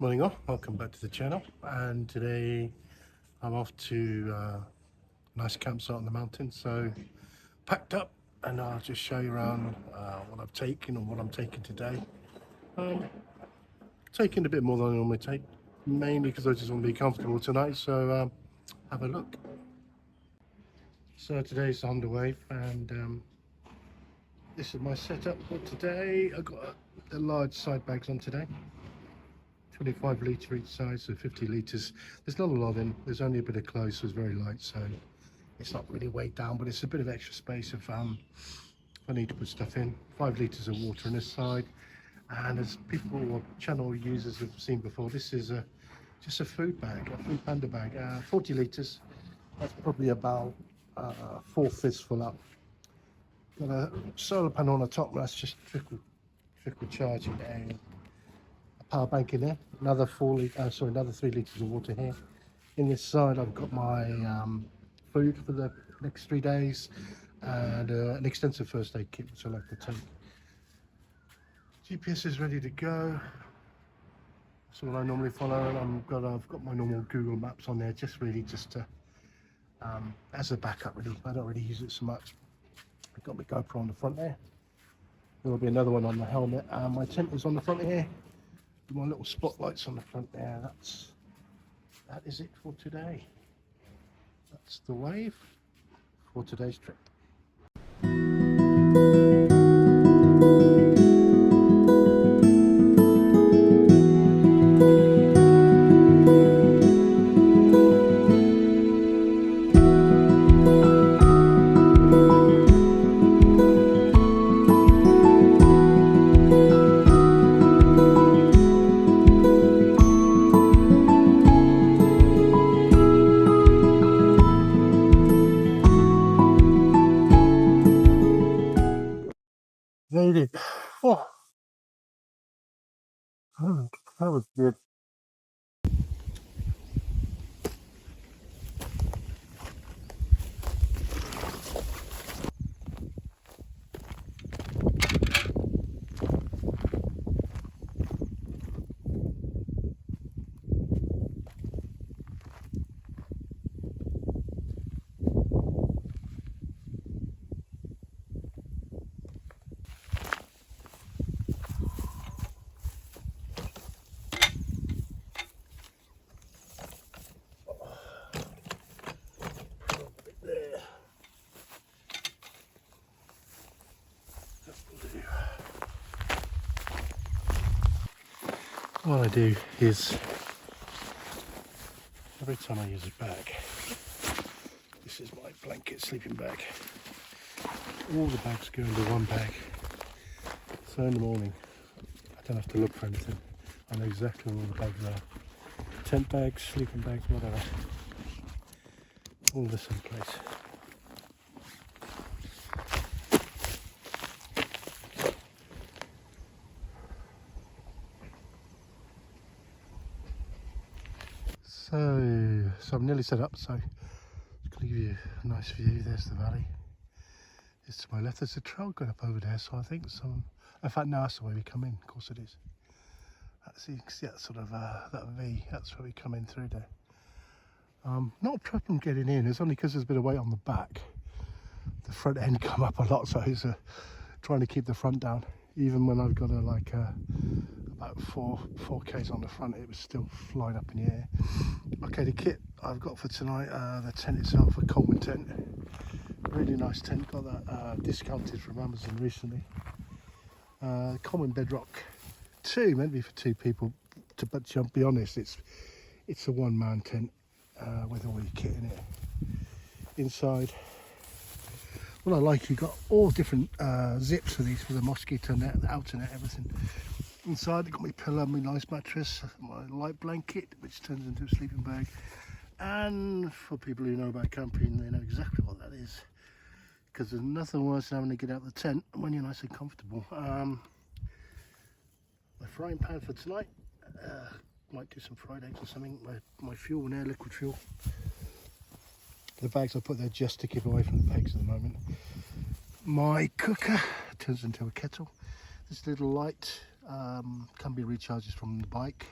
Morning all, welcome back to the channel, and today I'm off to a nice campsite on the mountain. So packed up and I'll just show you around what I've taken and what I'm taking today. Taking a bit more than I normally take, mainly because I just want to be comfortable tonight. So have a look. So today's underway, and this is my setup for today. I've got the large side bags on today. 25 litre each side, so 50 litres. There's not a lot in, there's only a bit of clothes, so it's very light, so it's not really weighed down, but it's a bit of extra space if I need to put stuff in. 5 litres of water on this side, and as people or channel users have seen before, this is just a food bag, a food panda bag, 40 litres. That's probably about 4/5 full up. Got a solar panel on the top, that's just trickle charging, and power bank in there, another 3 litres of water here. In this side I've got my food for the next 3 days, and an extensive first aid kit which I like to take. GPS is ready to go. That's what I normally follow, and I've got my normal Google Maps on there, just to as a backup really. I don't really use it so much. I've got my GoPro on the front there. There will be another one on the helmet, and my tent is on the front here. My little spotlights on the front there. That is it for today. That's the wave for today's trip. Made it. Oh, that was good. What I do is, every time I use a bag, this is my blanket sleeping bag. All the bags go into one bag. So in the morning, I don't have to look for anything. I know exactly where all the bags are. Tent bags, sleeping bags, whatever. All the same place. So I'm nearly set up, so I'm just going to give you a nice view. There's the valley. It's to my left. There's a trail going up over there, so I think some. In fact, no, that's the way we come in. Of course, it is. That's, you can see that sort of that V. That's where we come in through there. Not a problem getting in. It's only because there's a bit of weight on the back. The front end come up a lot, so it's trying to keep the front down. Even when I've got about 4 k's on the front, it was still flying up in the air. Okay, the kit I've got for tonight, the tent itself, a Coleman tent. Really nice tent, got that discounted from Amazon recently. Coleman Bedrock 2, meant to be for 2 people, but to be honest, it's a one-man tent with all your kit in it. Inside, what I like, you've got all different zips for these, for the mosquito net, the outer net, everything. Inside I've got my pillow, my nice mattress, my light blanket which turns into a sleeping bag, and for people who know about camping, they know exactly what that is, because there's nothing worse than having to get out of the tent when you're nice and comfortable. My frying pan for tonight, might do some fried eggs or something. My fuel and air, liquid fuel. The bags I put there just to keep away from the pegs at the moment. My cooker turns into a kettle. This little light can be recharged from the bike.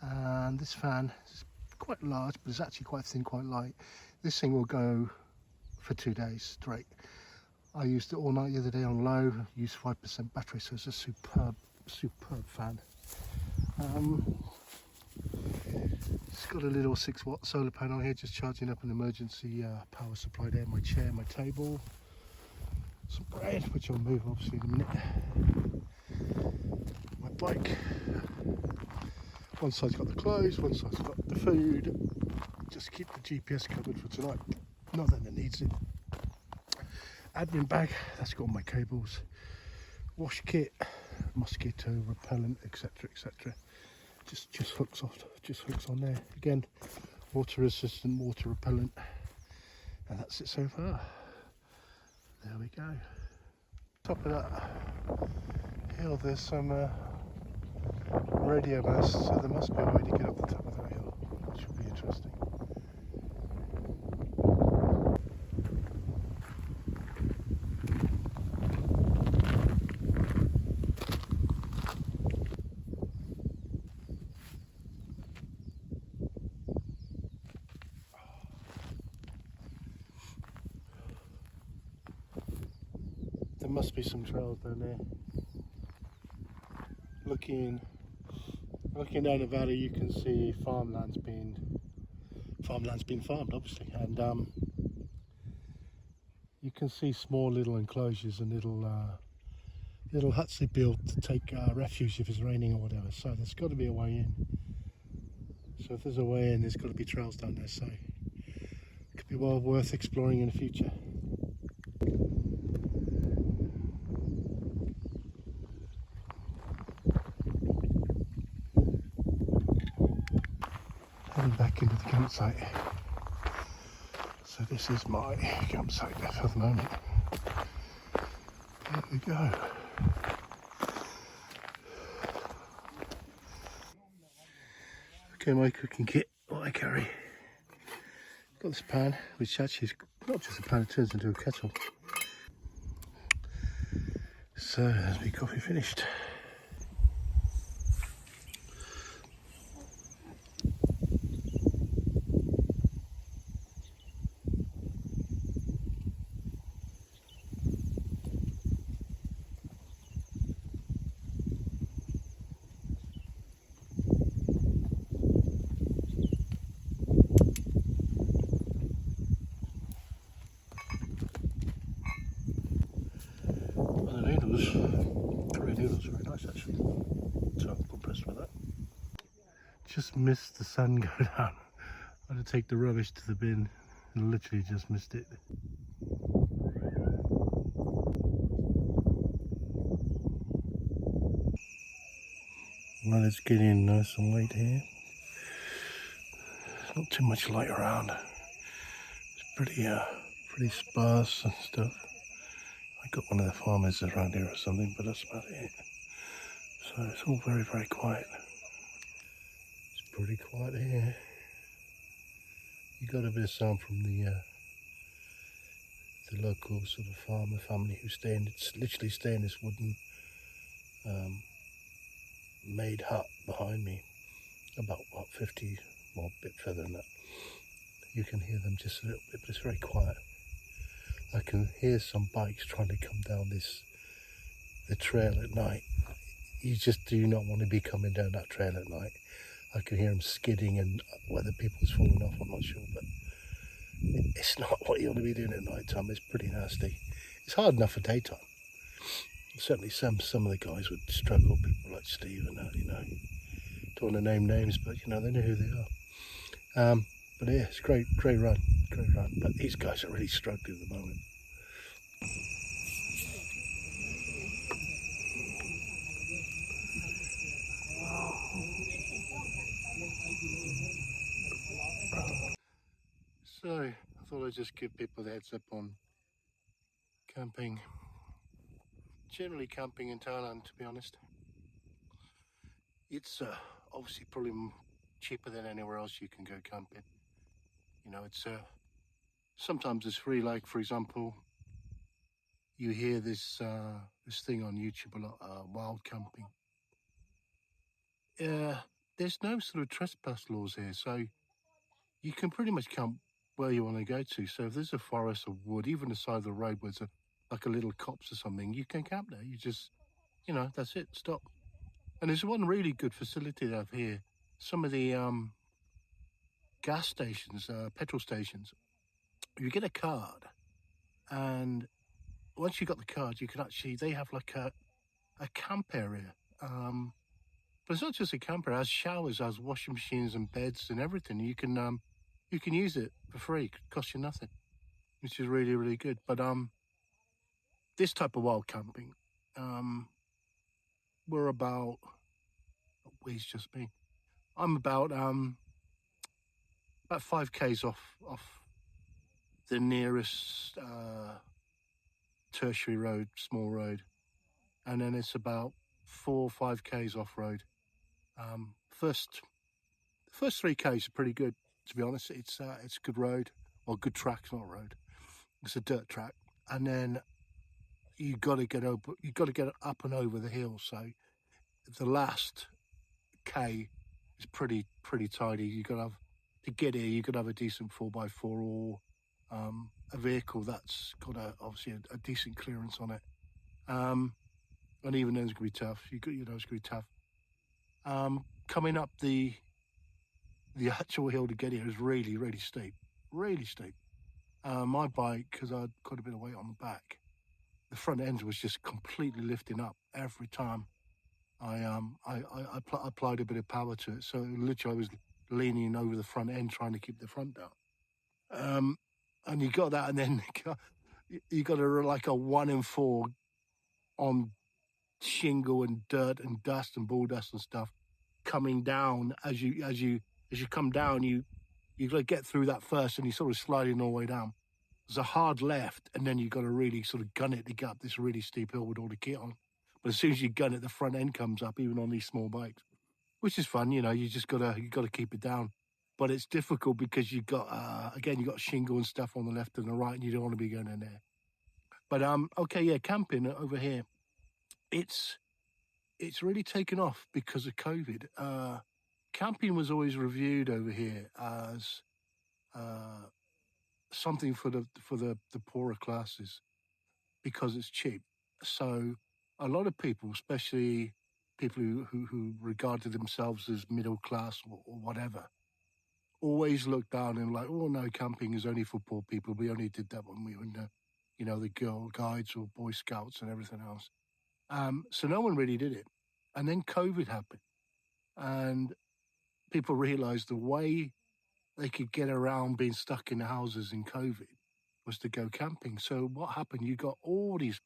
And this fan is quite large, but it's actually quite thin, quite light. This thing will go for 2 days straight. I used it all night the other day on low, used 5% battery, so it's a superb fan. It's got a little 6-watt solar panel here, just charging up an emergency power supply there. My chair, my table, some bread, which I'll move obviously in a minute. My bike. One side's got the clothes, one side's got the food. Just keep the GPS covered for tonight. Not that it needs it. Admin bag, that's got all my cables. Wash kit, mosquito repellent, etc., etc. Just hooks on there. Again, water resistant, water repellent, and that's it so far. There we go. Top of that hill, there's some radio masts, so there must be a way to get up the top of that hill, which will be interesting. There must be some trails down there. Looking down the valley, you can see farmland's been farmed, obviously, and you can see small little enclosures and little huts they built to take refuge if it's raining or whatever. So there's got to be a way in. So if there's a way in, there's got to be trails down there. So it could be well worth exploring in the future. Heading back into the campsite. So this is my campsite for the moment. Here we go. Okay, my cooking kit, what I carry. Got this pan, which actually is not just a pan, it turns into a kettle. So there's my coffee finished. Curry noodles, very nice actually. So I'm impressed with that. Just missed the sun go down. I had to take the rubbish to the bin and literally just missed it. Well, it's getting nice and late here. There's not too much light around. It's pretty sparse and stuff. I got one of the farmers around here or something, but that's about it. So it's all very, very quiet. It's pretty quiet here. You got a bit of sound from the local sort of farmer family who literally stay in this wooden made hut behind me, about what 50, well, a bit further than that. You can hear them just a little bit, but it's very quiet. I can hear some bikes trying to come down the trail at night. You just do not want to be coming down that trail at night. I can hear them skidding, and whether people's falling off, I'm not sure, but it's not what you want to be doing at night time. It's pretty nasty. It's hard enough for daytime. Certainly some of the guys would struggle, people like Steve and that, you know. Don't want to name names, but you know, they know who they are. But yeah, it's great run. But these guys are really struggling at the moment. So I thought I'd just give people the heads up on camping. Generally camping in Thailand, to be honest. It's obviously probably cheaper than anywhere else you can go camping. You know, it's sometimes it's free. Like for example, you hear this thing on YouTube a lot, wild camping. Yeah, there's no sort of trespass laws here, so you can pretty much camp where you want to go to. So if there's a forest or wood, even the side of the road where there's like a little copse or something, you can camp there. You just, that's it, stop. And there's one really good facility they have here. Some of the gas stations, petrol stations, you get a card, and once you got the card, you can actually, they have like a camp area. But it's not just a camper. It has showers, it has washing machines and beds and everything. You can use it for free. It costs you nothing, which is really, really good. But this type of wild camping, we're about, we's just me. I'm about 5 k's off the nearest tertiary road, small road, and then it's about 4 or 5 k's off road. First 3 k's are pretty good, to be honest. It's good road, or good track. It's not a road. It's a dirt track, and then you got to get up and over the hill. So the last k is pretty tidy. You got to have to get here. You got to have a decent 4x4 or a vehicle that's got obviously a decent clearance on it. And even then, it's gonna be tough. It's gonna be tough. Coming up the actual hill to get here is really, really steep. Really steep. My bike, because I had quite a bit of weight on the back, the front end was just completely lifting up every time I applied a bit of power to it. So literally, I was leaning over the front end trying to keep the front down. And you got that, and then you got like a 1 in 4 on shingle and dirt and dust and bull dust and stuff coming down. As you come down, you got to get through that first, and you're sort of sliding all the way down. There's a hard left, and then you got to really sort of gun it to get up this really steep hill with all the kit on. But as soon as you gun it, the front end comes up, even on these small bikes, which is fun. You just gotta keep it down. But it's difficult because you got again, you got shingle and stuff on the left and the right, and you don't want to be going in there. But okay, yeah, camping over here, it's really taken off because of COVID. Camping was always reviewed over here as something for the poorer classes because it's cheap. So a lot of people, especially people who regarded themselves as middle class or whatever, always looked down and like, oh no, camping is only for poor people. We only did that when we were in the Girl Guides or Boy Scouts and everything else. So no one really did it. And then COVID happened, and people realized the way they could get around being stuck in the houses in COVID was to go camping. So what happened? You got all these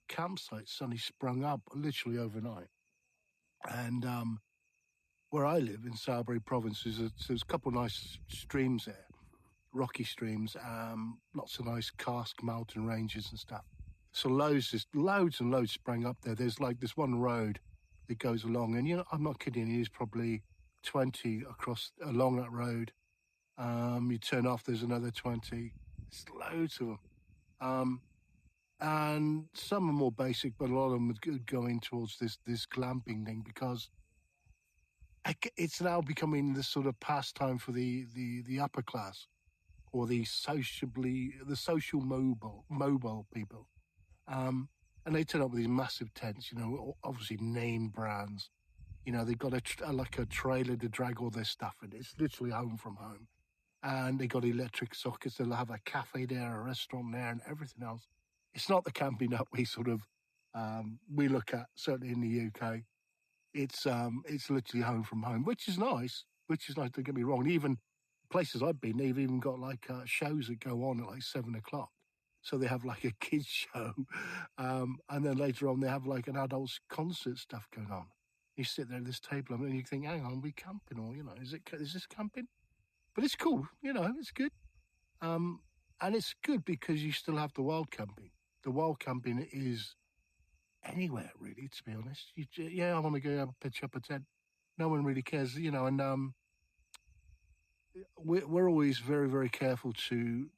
campsites suddenly sprung up literally overnight. And where I live in Salisbury Province, there's a couple of nice streams there, rocky streams, lots of nice karst mountain ranges and stuff. So loads and loads sprang up there. There's like this one road that goes along, and I'm not kidding, there's probably 20 along that road. You turn off, there's another 20. There's loads of them. And some are more basic, but a lot of them are going towards this glamping thing because it's now becoming this sort of pastime for the upper class or the social mobile people. And they turn up with these massive tents, obviously name brands. They've got a trailer to drag all their stuff in. It's literally home from home. And they got electric sockets. They'll have a cafe there, a restaurant there, and everything else. It's not the camping that we sort of we look at, certainly in the UK. It's literally home from home, which is nice. Don't get me wrong. And even places I've been, they've even got like shows that go on at like 7:00. So they have like a kids show, and then later on they have like an adults concert stuff going on. You sit there at this table and you think, hang on, are we camping or is this camping? But it's cool, it's good. And it's good because you still have the wild camping. The wild camping is anywhere really, to be honest. I want to go pitch up a tent. No one really cares, and we're always very, very careful to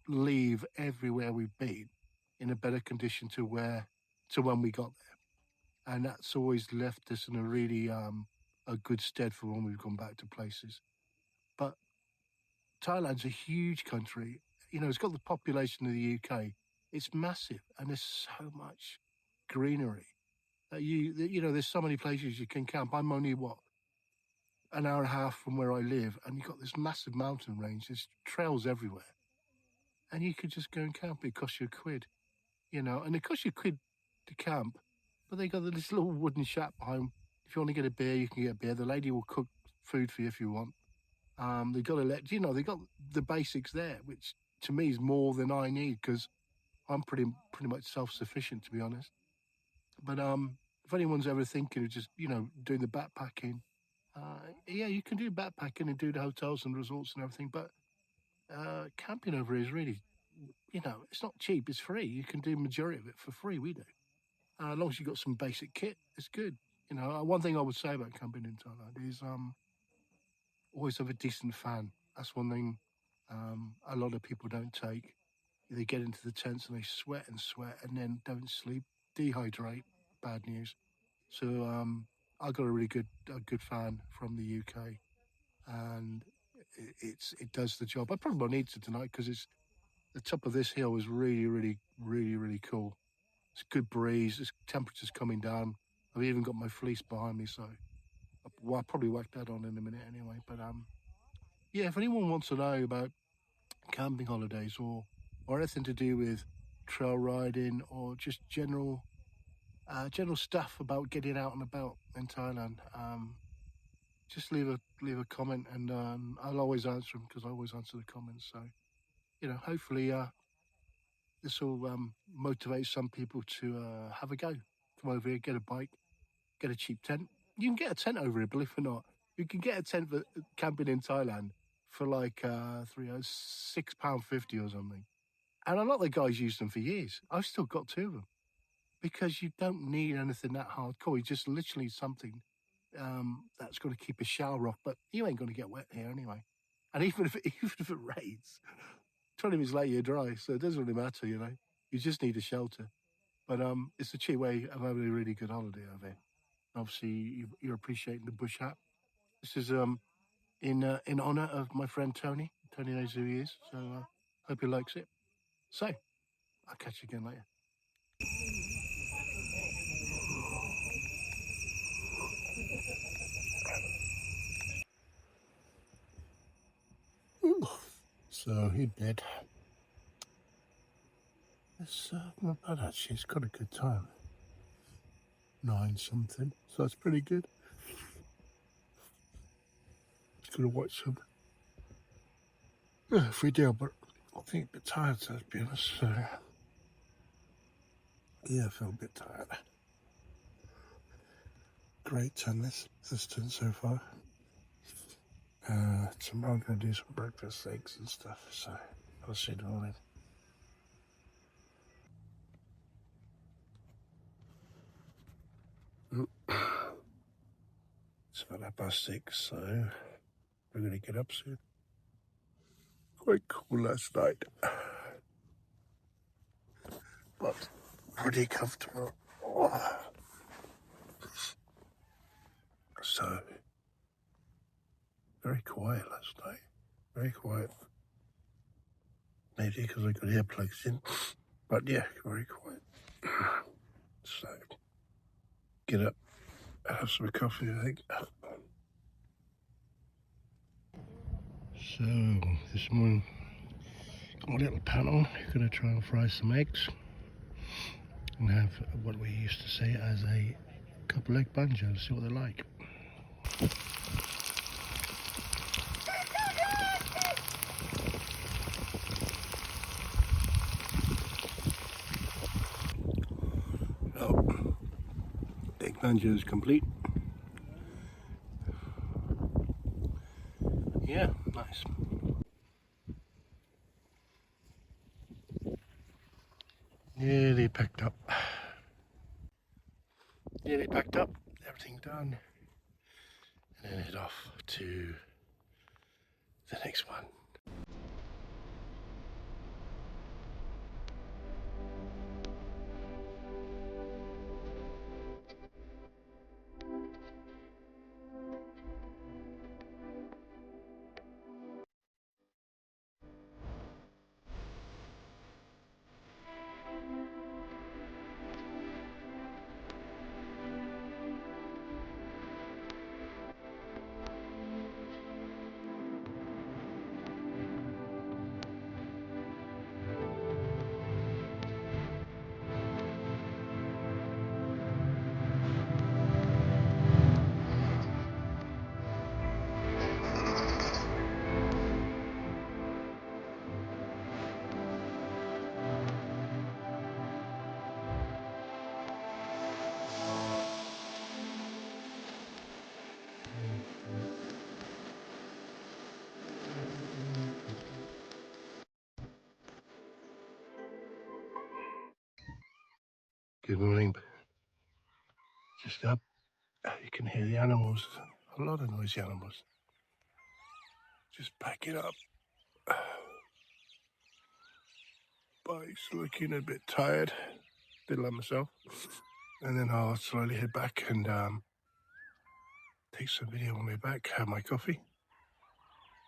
leave everywhere we've been in a better condition to when we got there. And that's always left us in a really a good stead for when we've gone back to places. But Thailand's a huge country. You know, it's got the population of the UK. It's massive, and there's so much greenery. You know, there's so many places you can camp. I'm only an hour and a half from where I live, and you've got this massive mountain range. There's trails everywhere, and you could just go and camp. It costs you £1, you know, and it costs you £1 to camp. But they got this little wooden shack behind. If you want to get a beer, you can get a beer. The lady will cook food for you if you want. They got you know, they got the basics there, which to me is more than I need because I'm pretty much self-sufficient, to be honest. But if anyone's ever thinking of just, you know, doing the backpacking, yeah, you can do backpacking and do the hotels and resorts and everything. But camping over here is really, you know, it's not cheap. It's free. You can do majority of it for free. We do. As long as you've got some basic kit, it's good. You know, one thing I would say about camping in Thailand is always have a decent fan. That's one thing a lot of people don't take. They get into the tents and they sweat and then don't sleep, dehydrate. Bad news. So I got a really good fan from the UK, and it does the job. I probably won't eat it tonight because it's the top of this hill is really cool. It's good breeze. It's temperature's coming down. I've even got my fleece behind me, so I'll probably whack that on in a minute anyway. But yeah, if anyone wants to know about camping holidays or anything to do with trail riding or just general stuff about getting out and about in Thailand, just leave a comment, and I'll always answer them because I always answer the comments. So you know, hopefully this will motivate some people to have a go. Come over here, get a bike, get a cheap tent. You can get a tent over here, believe it or not. You can get a tent for camping in Thailand for like £6.50 or something. And a lot of the guys use them for years. I've still got 2 of them because you don't need anything that hardcore. You just literally something that's going to keep a shower off, but you ain't going to get wet here anyway. And even if it rains, 20 minutes later you're dry, so it doesn't really matter, you know. You just need a shelter. But it's a cheap way of having a really good holiday over here. Obviously, you're appreciating the bush hat. This is in honour of my friend Tony. Tony knows who he is, so hope he likes it. So I'll catch you again later. So he did. It's not bad actually. It's got a good time. 9 something, so that's pretty good. Just gonna watch some video, but I think a bit tired, so to be honest. So yeah, I feel a bit tired. Great tennis this turn so far. Tomorrow I'm gonna do some breakfast, eggs and stuff. So I'll see you in the morning. It's about 6:30, so we're gonna get up soon. Quite cool last night, but pretty comfortable. So very quiet last night. Very quiet. Maybe because I got earplugs in, but yeah, very quiet. So get up, have some coffee, I think. So this morning, got my little panel. Gonna try and fry some eggs and have what we used to say as a couple egg banjos. See what they're like. Oh, egg banjos complete. Yeah, nice. Nearly packed up. Nearly packed up. Everything done. And then head off to the next one. Good morning. Just up. You can hear the animals. A lot of noisy animals. Just packing up. Bike's looking a bit tired. Bit like myself. And then I'll slowly head back and take some video on my way back. Have my coffee.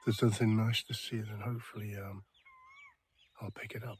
If there's something nice to see, then hopefully I'll pick it up.